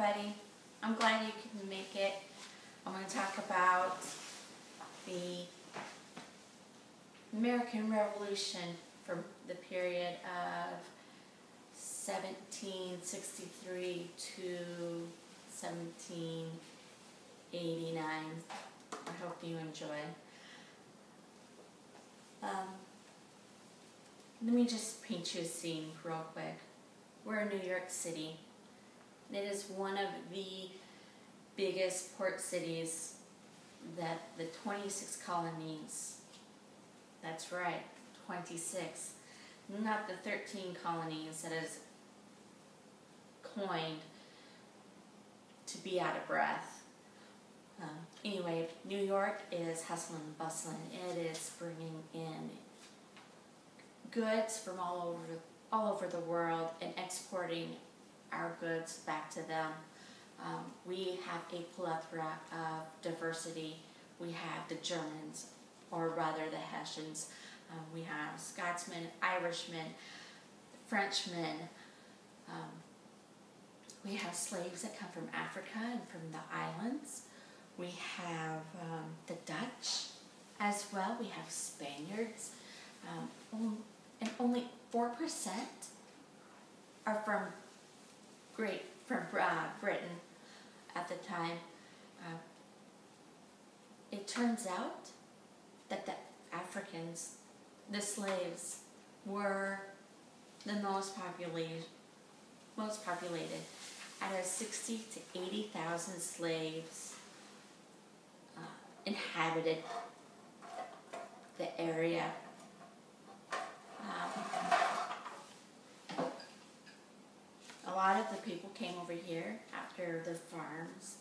everybody. I'm glad you can make it. I'm going to talk about the American Revolution from the period of 1763 to 1789. I hope you enjoy. Let me just paint you a scene real quick. We're in New York City. It is one of the biggest port cities that the 26 colonies, that's right, 26, not the 13 colonies that is coined to be out of breath. Anyway, New York is hustling and bustling. It is bringing in goods from all over the world and exporting our goods back to them. We have a plethora of diversity. We have the Germans, or rather the Hessians. We have Scotsmen, Irishmen, Frenchmen. We have slaves that come from Africa and from the islands. We have the Dutch as well. We have Spaniards. And only 4% are from Britain at the time. It turns out that the Africans, the slaves, were the most populated. Out of 60 to 80,000 slaves inhabited the area. A lot of the people came over here after the farms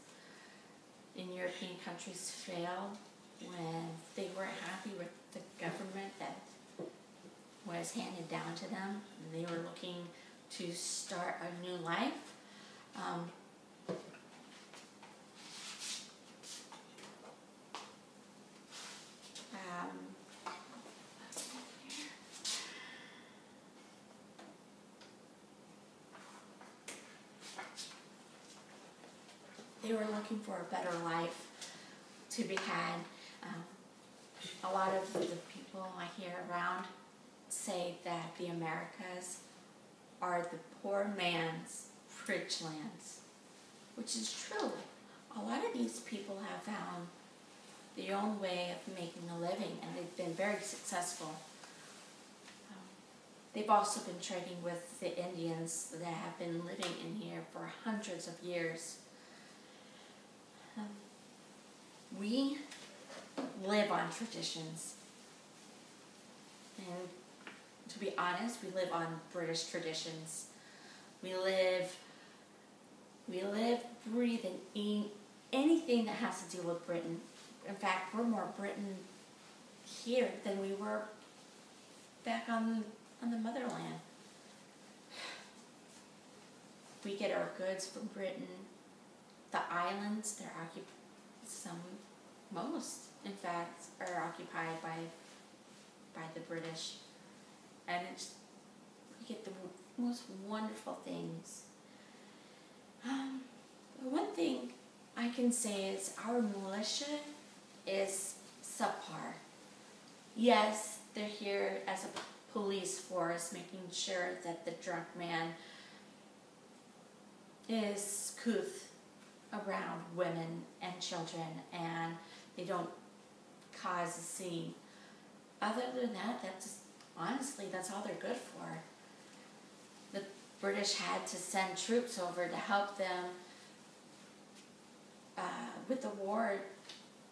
in European countries failed, when they weren't happy with the government that was handed down to them, and they were looking to start a new life. They were looking for a better life to be had. A lot of the people I hear around say that the Americas are the poor man's rich lands, which is true. A lot of these people have found their own way of making a living, and they've been very successful. They've also been trading with the Indians that have been living in here for hundreds of years. We live on traditions, and to be honest, we live on British traditions. We live, breathe, and eat anything that has to do with Britain. In fact, we're more Britain here than we were back on the motherland. We get our goods from Britain. The islands, they're occupied. Most, in fact, are occupied by the British, and we get the most wonderful things. One thing I can say is our militia is subpar. Yes, they're here as a police force, making sure that the drunk man is couth around women and children, and they don't cause a scene. Other than that, honestly, that's all they're good for. The British had to send troops over to help them with the war,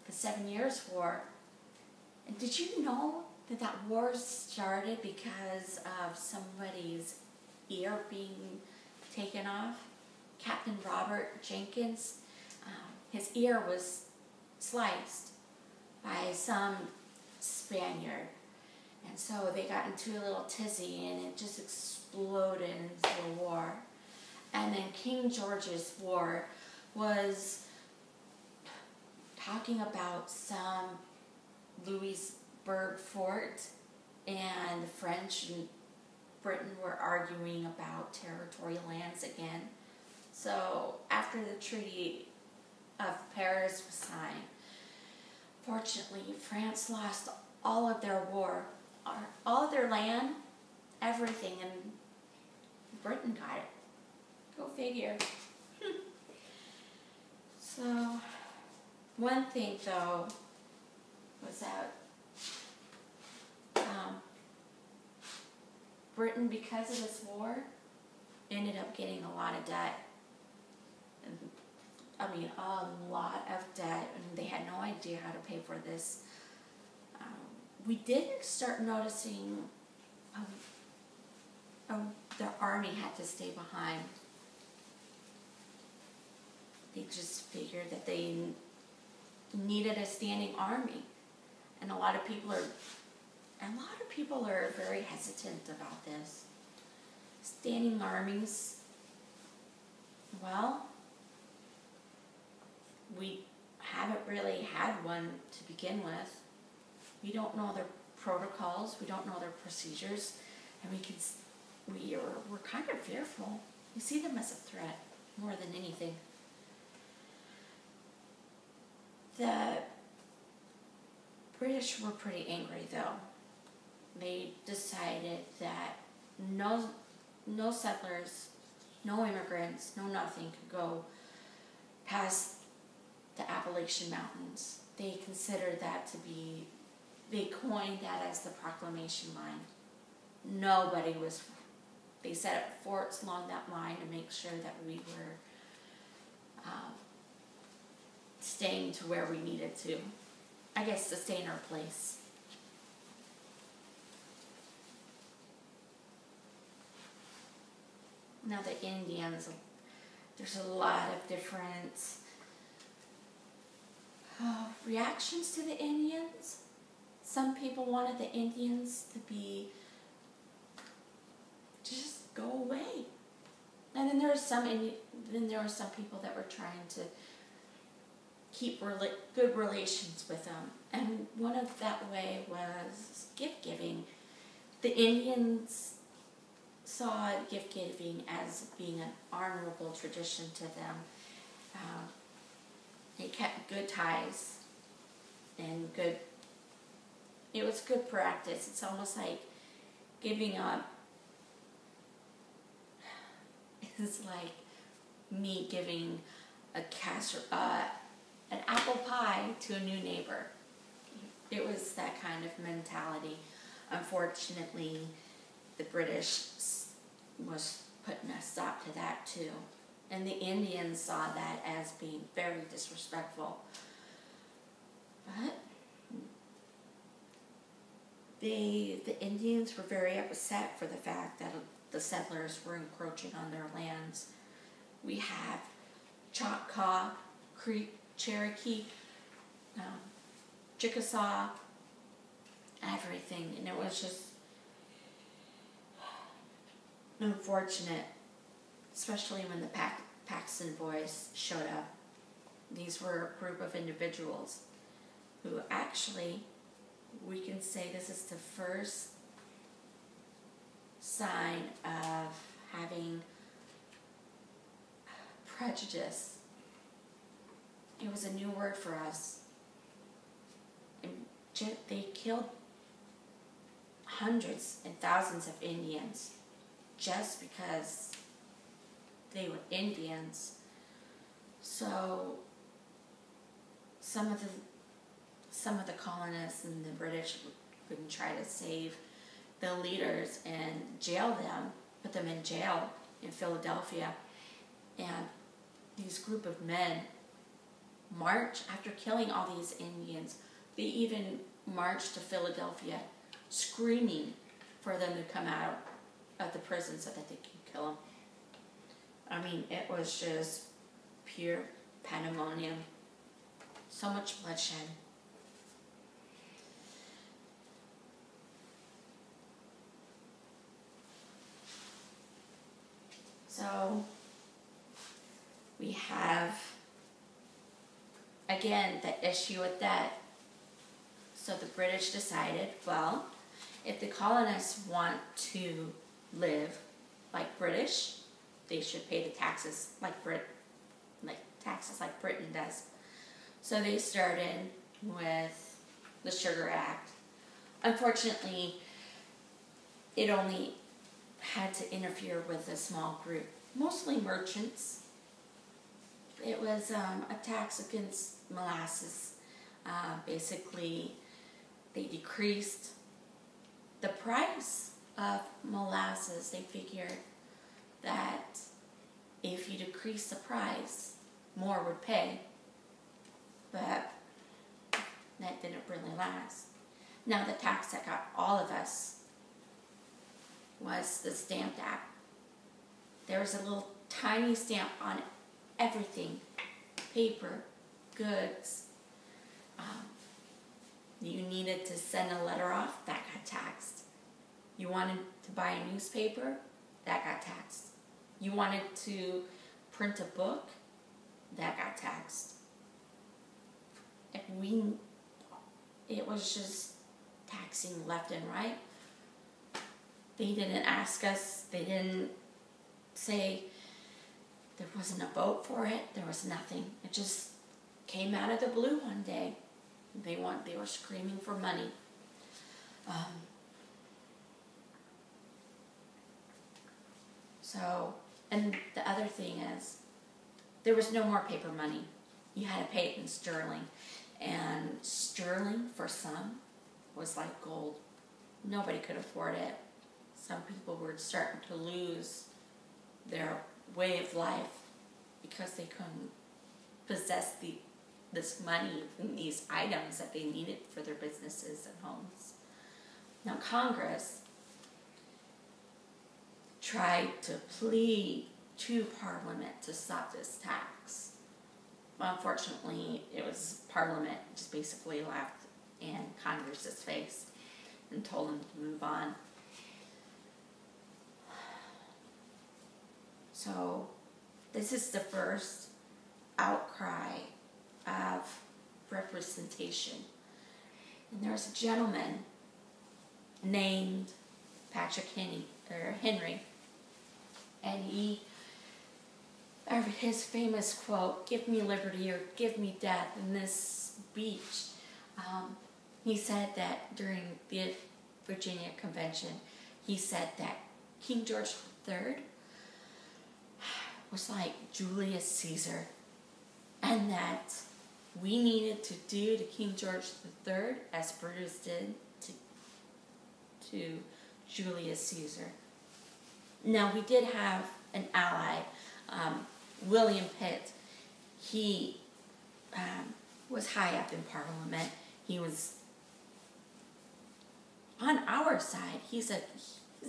the 7 Years' War. And did you know that war started because of somebody's ear being taken off? Captain Robert Jenkins, his ear was sliced by some Spaniard, and so they got into a little tizzy, and it just exploded into a war. And then King George's War was talking about some Louisburg fort, and the French and Britain were arguing about territorial lands again. So after the Treaty of Paris was signed, fortunately, France lost all of their all of their land, everything, and Britain got it. Go figure. So, one thing though was that Britain, because of this war, ended up getting a lot of debt. And, I mean, a lot of debt, and they had no idea how to pay for this. We did start noticing their army had to stay behind. They just figured that they needed a standing army, and a lot of people are very hesitant about this. Standing armies, well, we haven't really had one to begin with. We don't know their protocols, we don't know their procedures, and we're kind of fearful. We see them as a threat more than anything. The British were pretty angry though. They decided that no settlers, no immigrants, no nothing could go past the Appalachian Mountains. They considered that to be, they coined that as the Proclamation Line. They set up forts along that line to make sure that we were staying to where we needed to. I guess to stay in our place. Now the Indians, there's a lot of different reactions to the Indians. Some people wanted the Indians to just go away, and then there were some people that were trying to keep good relations with them, and one of that way was gift giving. The Indians saw gift giving as being an honorable tradition to them. They kept good ties and it was good practice. It's almost like giving up. It's like me giving an apple pie to a new neighbor. It was that kind of mentality. Unfortunately, the British was putting a stop to that too. And the Indians saw that as being very disrespectful. But the Indians were very upset for the fact that the settlers were encroaching on their lands. We have Choctaw, Creek, Cherokee, Chickasaw, everything. And it was just unfortunate, especially when the Paxton boys showed up. These were a group of individuals who actually, we can say this is the first sign of having prejudice. It was a new word for us. And they killed hundreds and thousands of Indians just because they were Indians. So some of the colonists and the British would try to save the leaders and jail them, put them in jail in Philadelphia. And these group of men march, after killing all these Indians, they even marched to Philadelphia screaming for them to come out of the prison so that they could kill them. I mean, it was just pure pandemonium. So much bloodshed. So we have, again, the issue with that. So the British decided, well, if the colonists want to live like British, they should pay the taxes like Britain does. So they started with the Sugar Act. Unfortunately, it only had to interfere with a small group, mostly merchants. It was a tax against molasses. Basically, they decreased the price of molasses. They figured that if you decrease the price, more would pay. But that didn't really last. Now the tax that got all of us was the Stamp Act. There was a little tiny stamp on everything. Paper, goods. You needed to send a letter off, that got taxed. You wanted to buy a newspaper, that got taxed. You wanted to print a book, that got taxed. It was just taxing left and right. They didn't ask us, they didn't say, there wasn't a vote for it, there was nothing. It just came out of the blue one day. They were screaming for money. And the other thing is, there was no more paper money. You had to pay it in sterling. And sterling, for some, was like gold. Nobody could afford it. Some people were starting to lose their way of life because they couldn't possess this money and these items that they needed for their businesses and homes. Now Congress tried to plead to Parliament to stop this tax. Unfortunately, it was Parliament just basically laughed in Congress's face and told them to move on. So this is the first outcry of representation. And there's a gentleman named Patrick Henry, and his famous quote, "Give me liberty or give me death," in this speech, he said that during the Virginia Convention, he said that King George III was like Julius Caesar, and that we needed to do to King George III as Brutus did to Julius Caesar. Now, we did have an ally, William Pitt. He was high up in Parliament. He was on our side. He's a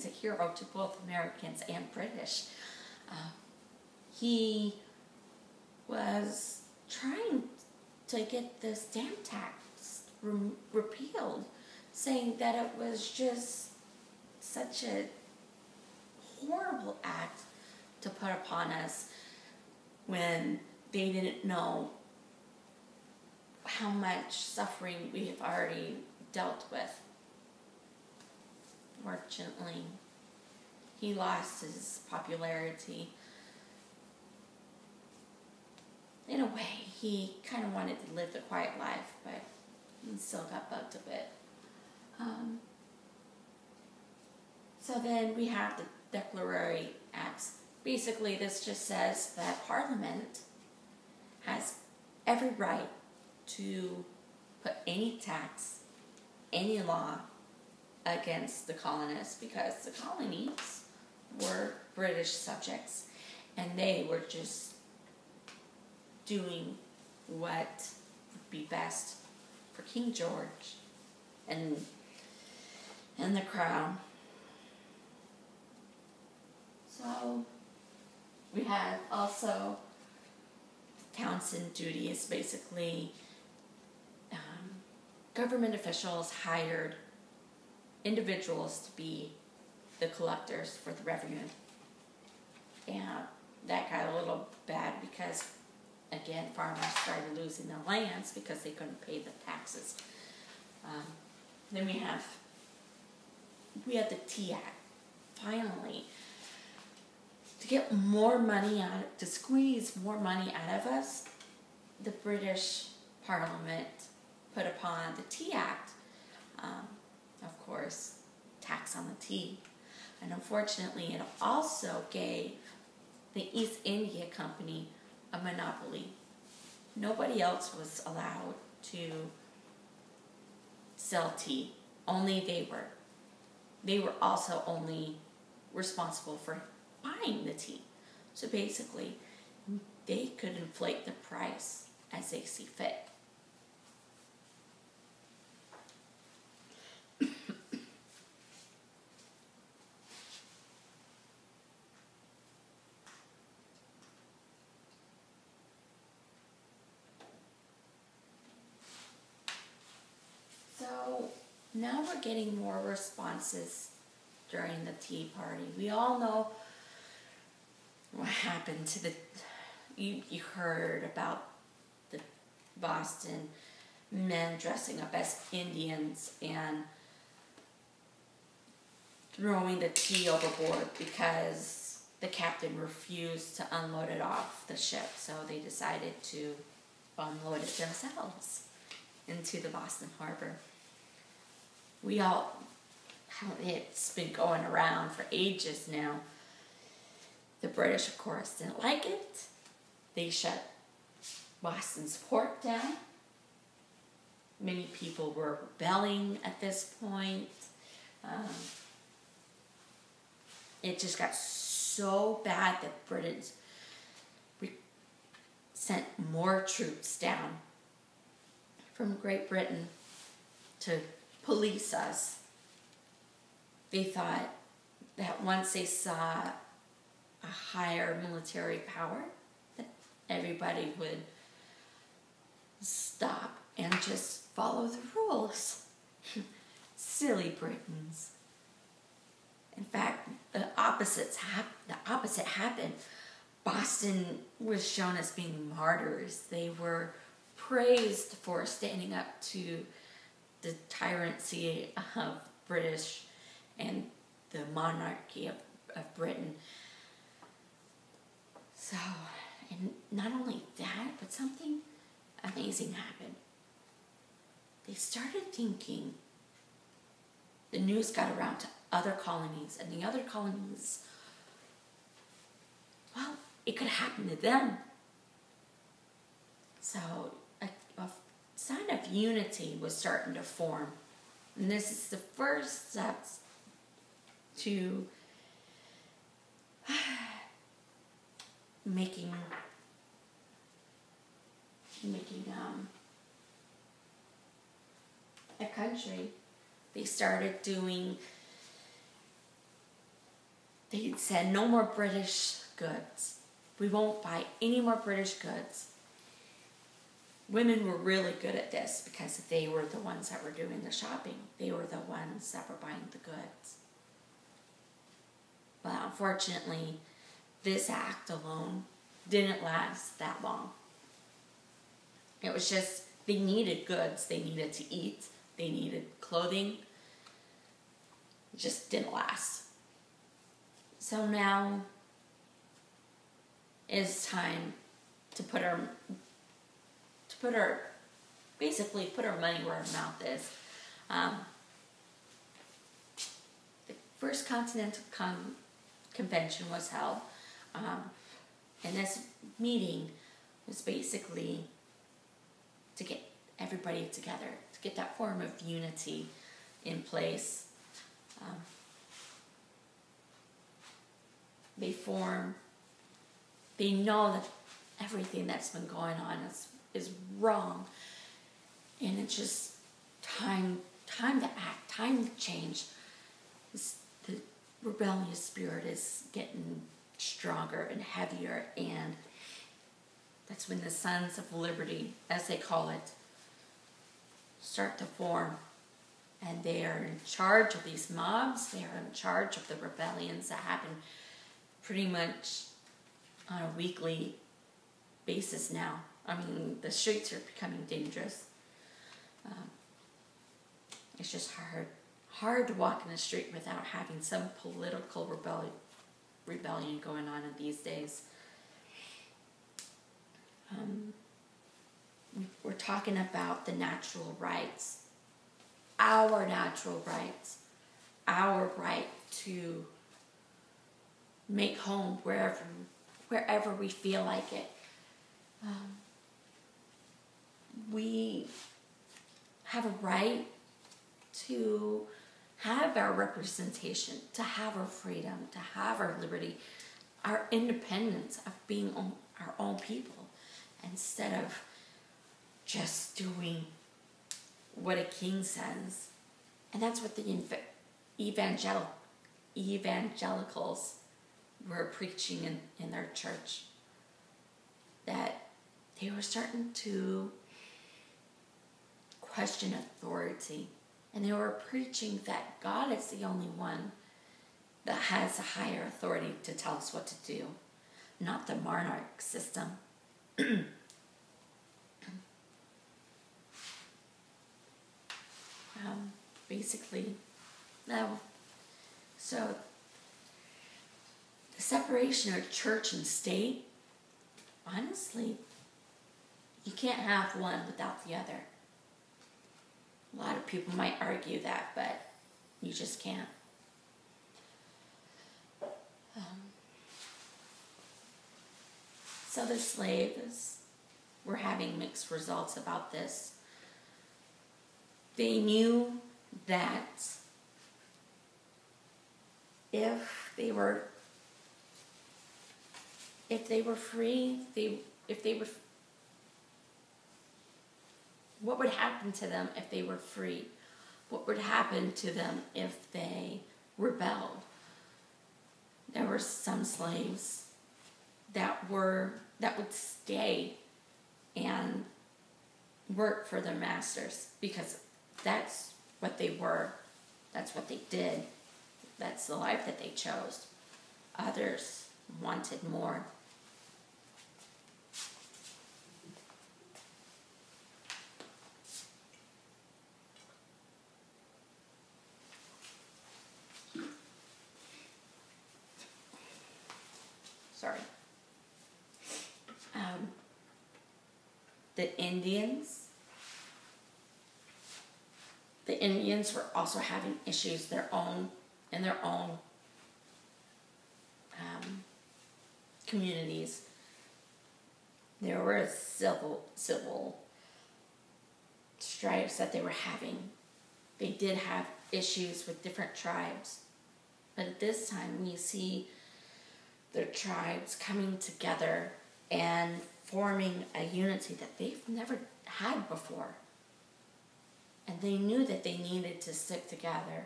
hero to both Americans and British. He was trying to get the stamp tax repealed, saying that it was just such a horrible act to put upon us when they didn't know how much suffering we have already dealt with. Fortunately, he lost his popularity. In a way, he kind of wanted to live the quiet life, but he still got bugged a bit. So then we have the Declaratory Acts. Basically, this just says that Parliament has every right to put any tax, any law against the colonists, because the colonies were British subjects and they were just doing what would be best for King George and the crown. So we have also Townsend duty is basically government officials hired individuals to be the collectors for the revenue. And that got a little bad because, again, farmers started losing their lands because they couldn't pay the taxes. Then we had the Tea Act. Finally, to get more money out, to squeeze more money out of us, the British Parliament put upon the Tea Act, of course, tax on the tea. And unfortunately, it also gave the East India Company a monopoly. Nobody else was allowed to sell tea. Only they were. They were also only responsible for buying the tea. So basically, they could inflate the price as they see fit. So now we're getting more responses during the Tea Party. We all know what happened to the, you heard about the Boston men dressing up as Indians and throwing the tea overboard because the captain refused to unload it off the ship. So they decided to unload it themselves into the Boston Harbor. We all, it's been going around for ages now. The British, of course, didn't like it. They shut Boston's port down. Many people were rebelling at this point. It just got so bad that Britain sent more troops down from Great Britain to police us. They thought that once they saw a higher military power, that everybody would stop and just follow the rules. Silly Britons. In fact, the opposite happened. Boston was shown as being martyrs. They were praised for standing up to the tyranny of British and the monarchy of Britain. So, and not only that, but something amazing happened. They started thinking, the news got around to other colonies, and the other colonies, well, it could happen to them. So a sign of unity was starting to form. And this is the first steps to making a country. They started doing, they said no more British goods. We won't buy any more British goods. Women were really good at this because they were the ones that were doing the shopping. They were the ones that were buying the goods. But unfortunately, this act alone didn't last that long. It was just, they needed goods. They needed to eat. They needed clothing. It just didn't last. So now is time to basically put our money where our mouth is. The First Continental Convention was held, and this meeting was basically to get everybody together, to get that form of unity in place. They know that everything that's been going on is wrong, and it's just time to act, time to change. The rebellious spirit is getting stronger and heavier, and that's when the Sons of Liberty, as they call it, start to form. And they are in charge of these mobs. They are in charge of the rebellions that happen pretty much on a weekly basis now. I mean, the streets are becoming dangerous. It's just hard to walk in the street without having some political rebellion rebellion going on in these days. We're talking about the natural rights, our natural rights, our right to make home wherever we feel like it. We have a right to have our representation, to have our freedom, to have our liberty, our independence of being our own people, instead of just doing what a king says. And that's what the evangelicals were preaching in their church, that they were starting to question authority, and they were preaching that God is the only one that has a higher authority to tell us what to do, not the monarch system. Basically, now, so the separation of church and state, honestly, you can't have one without the other. A lot of people might argue that, but you just can't. So the slaves were having mixed results about this. They knew that if they were free, what would happen to them if they were free? What would happen to them if they rebelled? There were some slaves that would stay and work for their masters, because that's what they were. That's what they did. That's the life that they chose. Others wanted more. Sorry. The Indians were also having issues in their own communities. There were civil strifes that they were having. They did have issues with different tribes, but at this time we see the tribes coming together and forming a unity that they've never had before. And they knew that they needed to stick together.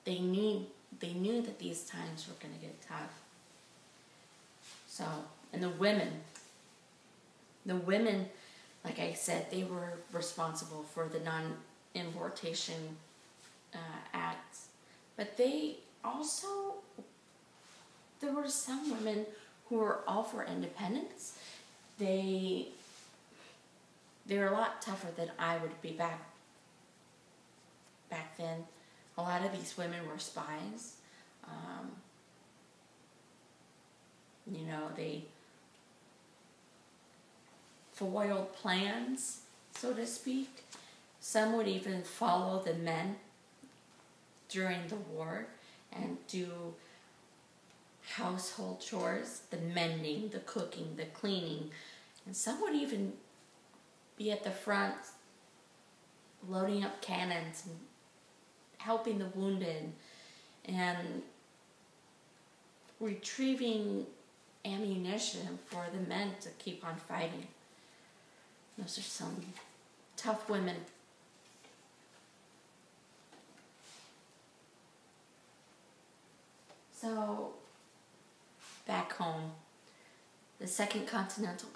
They knew that these times were going to get tough. So, and the women, like I said, they were responsible for the non-importation acts. But there were some women who were all for independence. They were a lot tougher than I would be back then. A lot of these women were spies. They foiled plans, so to speak. Some would even follow the men during the war and do household chores, the mending, the cooking, the cleaning. And some would even be at the front loading up cannons and helping the wounded and retrieving ammunition for the men to keep on fighting. Those are some tough women. So, back home, the Second Continental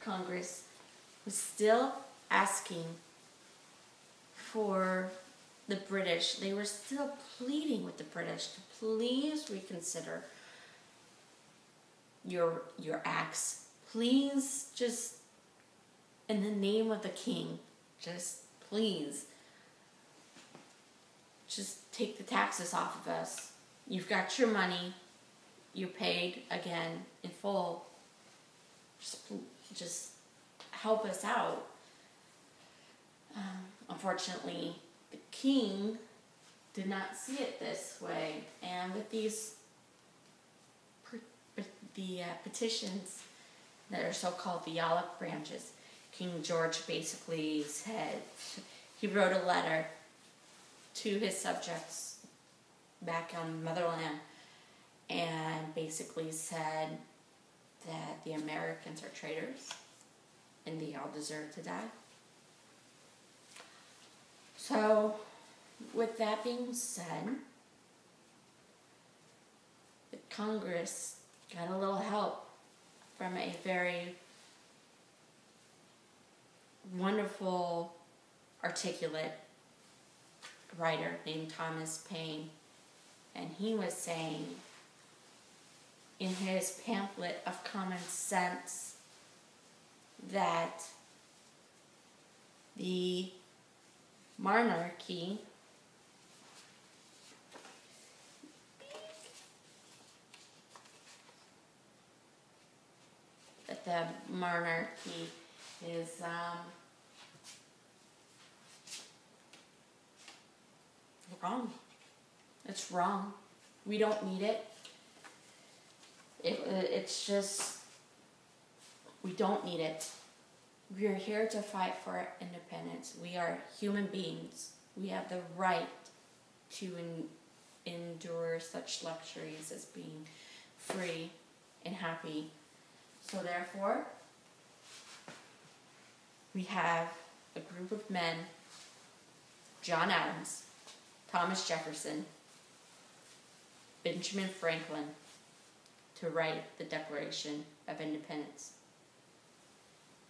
Congress was still asking for the British. They were still pleading with the British to please reconsider your acts. Please, just in the name of the king, just please, just take the taxes off of us. you've got your money, you're paid again in full, just help us out. Unfortunately, the king did not see it this way, and with these petitions that are so-called the olive branches, King George basically said, he wrote a letter to his subjects back on motherland and basically said that the Americans are traitors and they all deserve to die. So, with that being said, the Congress got a little help from a very wonderful, articulate writer named Thomas Paine. And he was saying in his pamphlet of common sense that the monarchy is wrong. It's wrong. We don't need it. It's just, we don't need it. We are here to fight for our independence. We are human beings. We have the right to endure such luxuries as being free and happy. So therefore, we have a group of men, John Adams, Thomas Jefferson, Benjamin Franklin, to write the Declaration of Independence.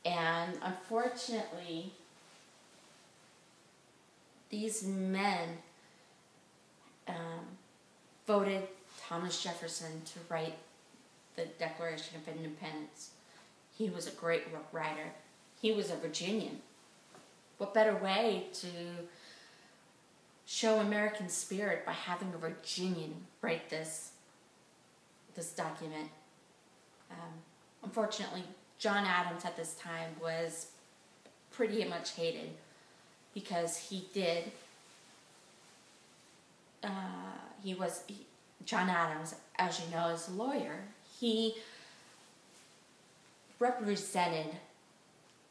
And unfortunately, these men voted Thomas Jefferson to write the Declaration of Independence. He was a great writer. He was a Virginian. What better way to show American spirit by having a Virginian write this document? Unfortunately, John Adams at this time was pretty much hated because John Adams, as you know, is a lawyer. He represented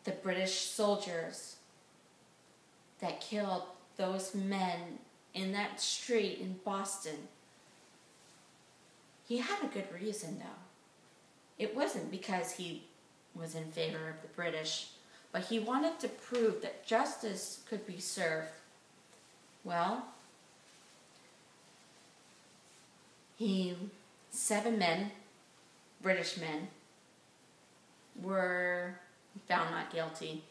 the British soldiers that killed those men in that street in Boston. He had a good reason, though. It wasn't because he was in favor of the British, but he wanted to prove that justice could be served. Well, 7 men, British men, were found not guilty,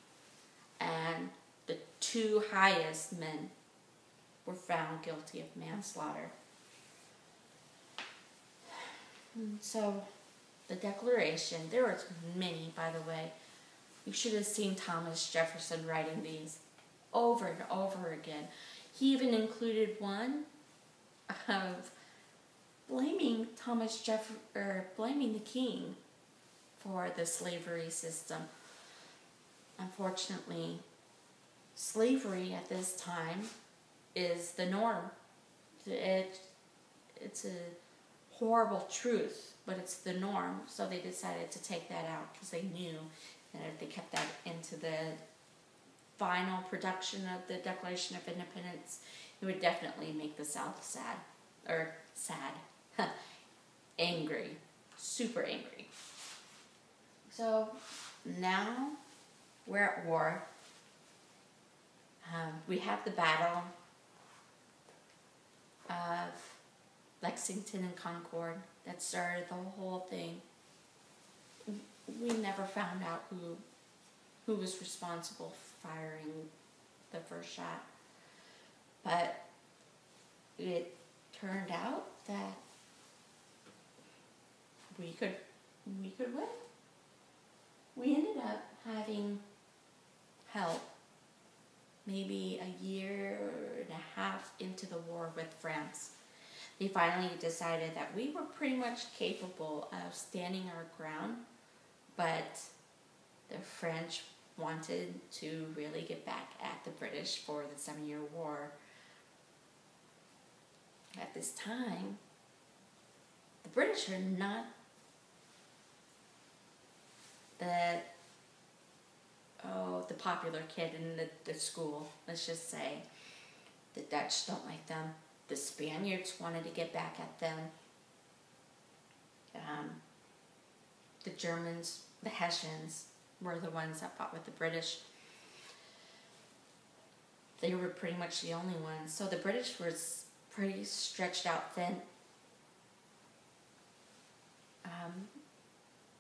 and the 2 highest men were found guilty of manslaughter. So, the Declaration, there were many, by the way. You should have seen Thomas Jefferson writing these over and over again. He even included one of blaming blaming the king for the slavery system. Unfortunately, slavery at this time is the norm. It's a horrible truth, but it's the norm. So they decided to take that out because they knew that if they kept that into the final production of the Declaration of Independence, it would definitely make the South sad. Or sad. Angry. Super angry. So now we're at war. We have the battle of Lexington and Concord that started the whole thing. We never found out who was responsible for firing the first shot, but it turned out that we could win. We ended up having help maybe a year and a half into the war with France. they finally decided that we were pretty much capable of standing our ground, but the French wanted to really get back at the British for the 7-Year War. At this time, the British are not the popular kid in the school, let's just say. The Dutch don't like them. The Spaniards wanted to get back at them. The Germans, the Hessians, were the ones that fought with the British. They were pretty much the only ones. So the British was pretty stretched out thin.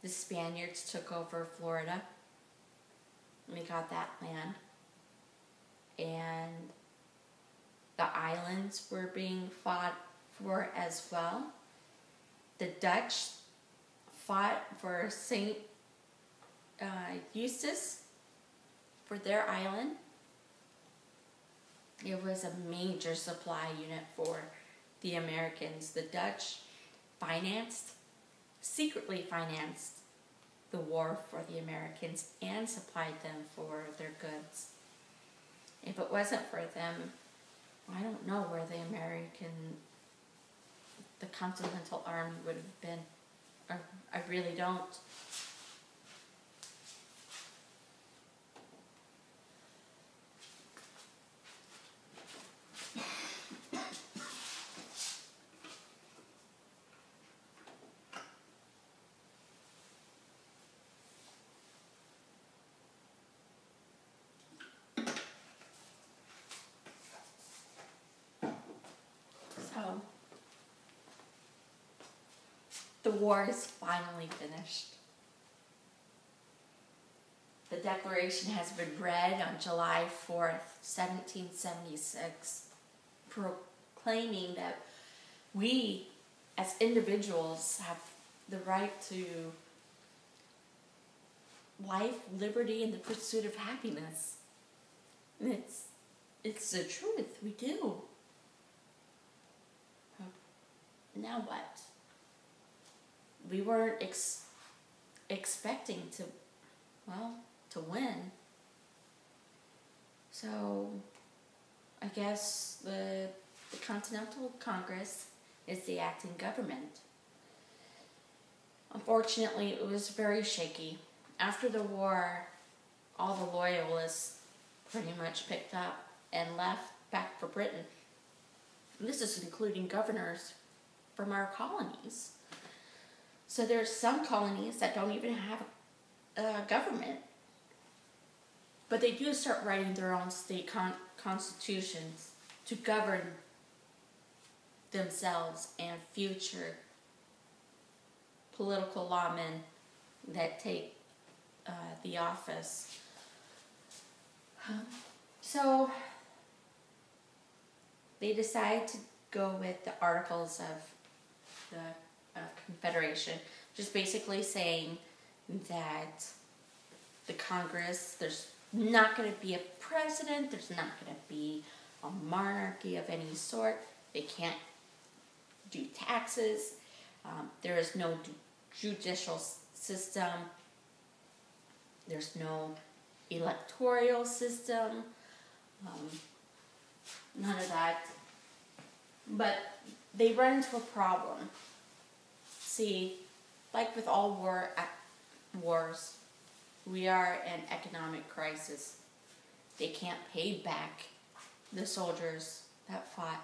The Spaniards took over Florida. We got that land. And the islands were being fought for as well. The Dutch fought for St. Eustace for their island. It was a major supply unit for the Americans. The Dutch secretly financed the war for the Americans and supplied them for their goods. If it wasn't for them, I don't know where the Continental Army would have been. I really don't. So, the war is finally finished. The Declaration has been read on July 4th, 1776, proclaiming that we, as individuals, have the right to life, liberty, and the pursuit of happiness. And it's the truth. We do. Now what? We weren't expecting to win. So, I guess the Continental Congress is the acting government. Unfortunately, it was very shaky. After the war, all the loyalists pretty much picked up and left back for Britain. And this is including governors from our colonies. So there's some colonies that don't even have a government. But they do start writing their own state constitutions to govern themselves and future political lawmen that take the office. So they decide to go with the Articles of the Confederation, just basically saying that the Congress, there's not going to be a president, there's not going to be a monarchy of any sort, they can't do taxes, there is no judicial system, there's no electoral system, none of that. But they run into a problem. See, like with all wars, we are in economic crisis. They can't pay back the soldiers that fought.